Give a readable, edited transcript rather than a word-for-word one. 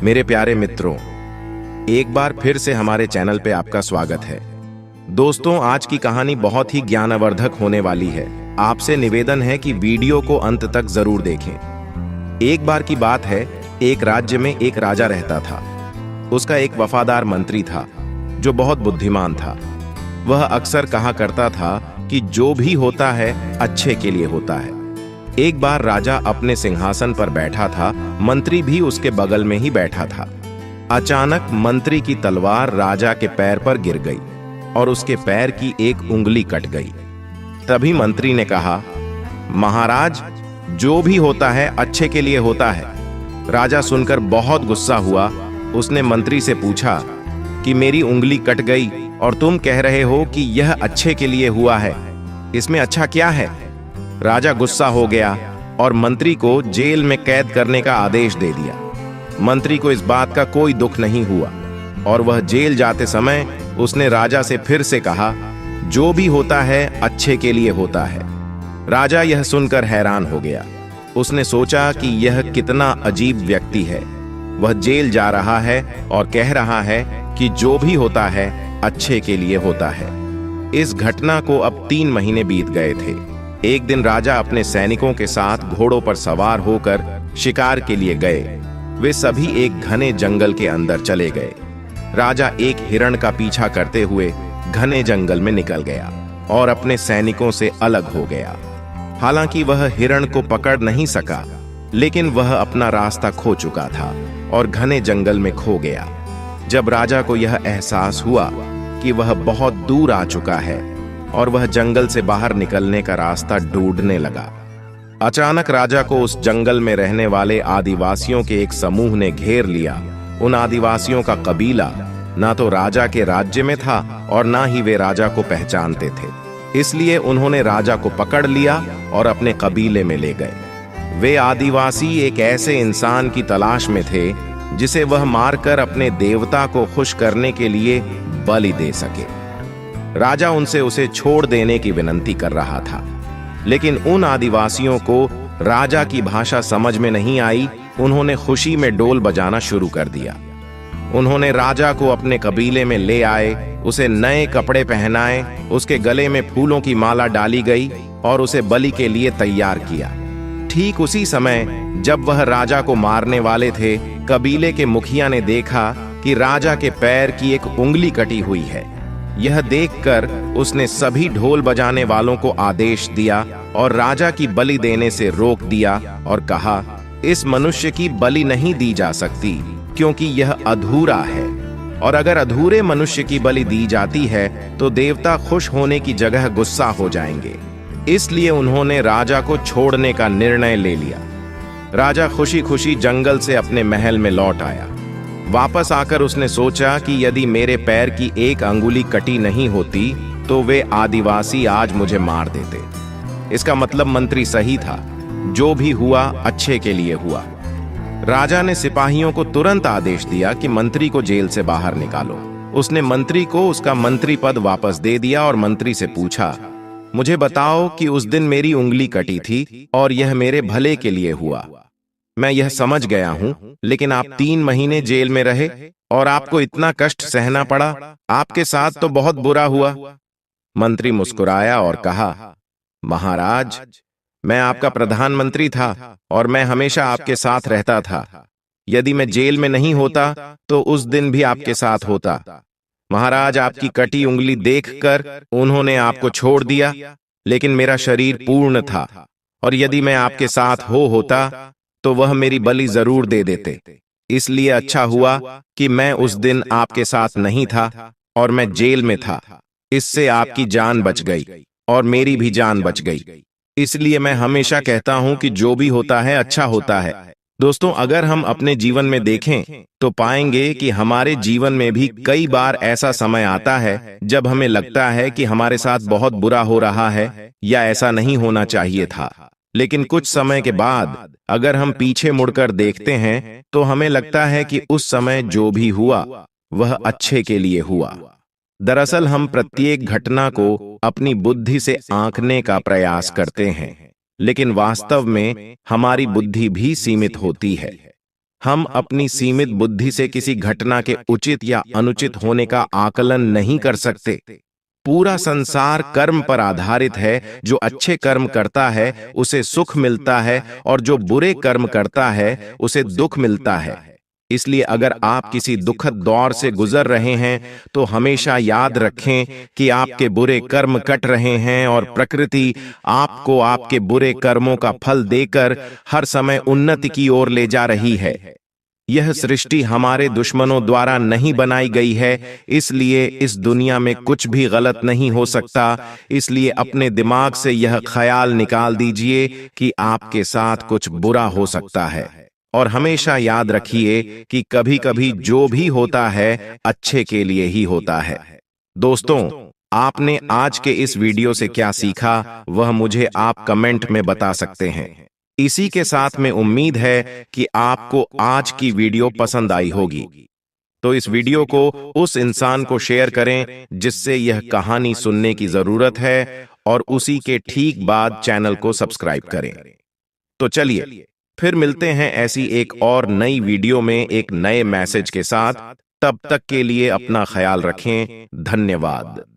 मेरे प्यारे मित्रों, एक बार फिर से हमारे चैनल पे आपका स्वागत है। दोस्तों, आज की कहानी बहुत ही ज्ञानवर्धक होने वाली है। आपसे निवेदन है कि वीडियो को अंत तक जरूर देखें। एक बार की बात है, एक राज्य में एक राजा रहता था। उसका एक वफादार मंत्री था जो बहुत बुद्धिमान था। वह अक्सर कहा करता था कि जो भी होता है अच्छे के लिए होता है। एक बार राजा अपने सिंहासन पर बैठा था, मंत्री भी उसके बगल में ही बैठा था। अचानक मंत्री की तलवार राजा के पैर पर गिर गई और उसके पैर की एक उंगली कट गई। तभी मंत्री ने कहा, महाराज, जो भी होता है अच्छे के लिए होता है। राजा सुनकर बहुत गुस्सा हुआ। उसने मंत्री से पूछा कि मेरी उंगली कट गई और तुम कह रहे हो कि यह अच्छे के लिए हुआ है, इसमें अच्छा क्या है? राजा गुस्सा हो गया और मंत्री को जेल में कैद करने का आदेश दे दिया। मंत्री को इस बात का कोई दुख नहीं हुआ और वह जेल जाते समय उसने राजा से फिर से कहा, जो भी होता है अच्छे के लिए होता है। राजा यह सुनकर हैरान हो गया। उसने सोचा कि यह कितना अजीब व्यक्ति है। वह जेल जा रहा है और कह रहा है कि जो भी होता है अच्छे के लिए होता है। इस घटना को अब 3 महीने बीत गए थे। एक दिन राजा अपने सैनिकों के साथ घोड़ों पर सवार होकर शिकार के लिए गए। वे सभी एक घने जंगल के अंदर चले गए। राजा एक हिरण का पीछा करते हुए घने जंगल में निकल गया और अपने सैनिकों से अलग हो गया। हालांकि वह हिरण को पकड़ नहीं सका, लेकिन वह अपना रास्ता खो चुका था और घने जंगल में खो गया। जब राजा को यह एहसास हुआ कि वह बहुत दूर आ चुका है और वह जंगल से बाहर निकलने का रास्ता ढूंढने लगा, अचानक राजा को उस जंगल में रहने वाले आदिवासियों के एक समूह ने घेर लिया। उन आदिवासियों का कबीला ना तो राजा के राज्य में था और ना ही वे राजा को पहचानते थे। इसलिए उन्होंने राजा को पकड़ लिया और अपने कबीले में ले गए। वे आदिवासी एक ऐसे इंसान की तलाश में थे जिसे वह मारकर अपने देवता को खुश करने के लिए बलि दे सके। राजा उनसे उसे छोड़ देने की विनती कर रहा था, लेकिन उन आदिवासियों को राजा की भाषा समझ में नहीं आई। उन्होंने खुशी में डोल बजाना शुरू कर दिया। उन्होंने राजा को अपने कबीले में ले आए, उसे नए कपड़े पहनाए, उसके गले में फूलों की माला डाली गई और उसे बलि के लिए तैयार किया। ठीक उसी समय जब वह राजा को मारने वाले थे, कबीले के मुखिया ने देखा कि राजा के पैर की एक उंगली कटी हुई है। यह देखकर उसने सभी ढोल बजाने वालों को आदेश दिया और राजा की बलि देने से रोक दिया और कहा, इस मनुष्य की बलि नहीं दी जा सकती क्योंकि यह अधूरा है, और अगर अधूरे मनुष्य की बलि दी जाती है तो देवता खुश होने की जगह गुस्सा हो जाएंगे। इसलिए उन्होंने राजा को छोड़ने का निर्णय ले लिया। राजा खुशी खुशी जंगल से अपने महल में लौट आया। वापस आकर उसने सोचा कि यदि मेरे पैर की एक अंगुली कटी नहीं होती तो वे आदिवासी आज मुझे मार देते। इसका मतलब मंत्री सही था, जो भी हुआ अच्छे के लिए हुआ। राजा ने सिपाहियों को तुरंत आदेश दिया कि मंत्री को जेल से बाहर निकालो। उसने मंत्री को उसका मंत्री पद वापस दे दिया और मंत्री से पूछा, मुझे बताओ कि उस दिन मेरी उंगली कटी थी और यह मेरे भले के लिए हुआ। मैं यह समझ गया हूं, लेकिन आप 3 महीने जेल में रहे और आपको इतना कष्ट सहना पड़ा। आपके साथ तो बहुत बुरा हुआ। मंत्री मुस्कुराया और कहा, महाराज, मैं आपका प्रधानमंत्री था और मैं हमेशा आपके साथ रहता था। यदि मैं जेल में नहीं होता तो उस दिन भी आपके साथ होता। महाराज, आपकी कटी उंगली देखकर उन्होंने आपको छोड़ दिया, लेकिन मेरा शरीर पूर्ण था और यदि मैं आपके साथ होता तो वह मेरी बलि जरूर दे देते। इसलिए अच्छा हुआ कि मैं उस दिन आपके साथ नहीं था और मैं जेल में था। इससे आपकी जान बच गई और मेरी भी जान बच गई। इसलिए मैं हमेशा कहता हूं कि जो भी होता है अच्छा होता है। दोस्तों, अगर हम अपने जीवन में देखें तो पाएंगे कि हमारे जीवन में भी कई बार ऐसा समय आता है जब हमें लगता है कि हमारे साथ बहुत बुरा हो रहा है या ऐसा नहीं होना चाहिए था। लेकिन कुछ समय के बाद अगर हम पीछे मुड़कर देखते हैं तो हमें लगता है कि उस समय जो भी हुआ वह अच्छे के लिए हुआ। दरअसल हम प्रत्येक घटना को अपनी बुद्धि से आंकने का प्रयास करते हैं, लेकिन वास्तव में हमारी बुद्धि भी सीमित होती है। हम अपनी सीमित बुद्धि से किसी घटना के उचित या अनुचित होने का आकलन नहीं कर सकते। पूरा संसार कर्म पर आधारित है। जो अच्छे कर्म करता है उसे सुख मिलता है और जो बुरे कर्म करता है उसे दुख मिलता है। इसलिए अगर आप किसी दुखद दौर से गुजर रहे हैं तो हमेशा याद रखें कि आपके बुरे कर्म कट रहे हैं और प्रकृति आपको आपके बुरे कर्मों का फल देकर हर समय उन्नति की ओर ले जा रही है। यह सृष्टि हमारे दुश्मनों द्वारा नहीं बनाई गई है, इसलिए इस दुनिया में कुछ भी गलत नहीं हो सकता। इसलिए अपने दिमाग से यह ख्याल निकाल दीजिए कि आपके साथ कुछ बुरा हो सकता है और हमेशा याद रखिए कि कभी-कभी जो भी होता है अच्छे के लिए ही होता है। दोस्तों, आपने आज के इस वीडियो से क्या सीखा वह मुझे आप कमेंट में बता सकते हैं। इसी के साथ में उम्मीद है कि आपको आज की वीडियो पसंद आई होगी। तो इस वीडियो को उस इंसान को शेयर करें जिससे यह कहानी सुनने की जरूरत है और उसी के ठीक बाद चैनल को सब्सक्राइब करें। तो चलिए फिर मिलते हैं ऐसी एक और नई वीडियो में एक नए मैसेज के साथ। तब तक के लिए अपना ख्याल रखें। धन्यवाद।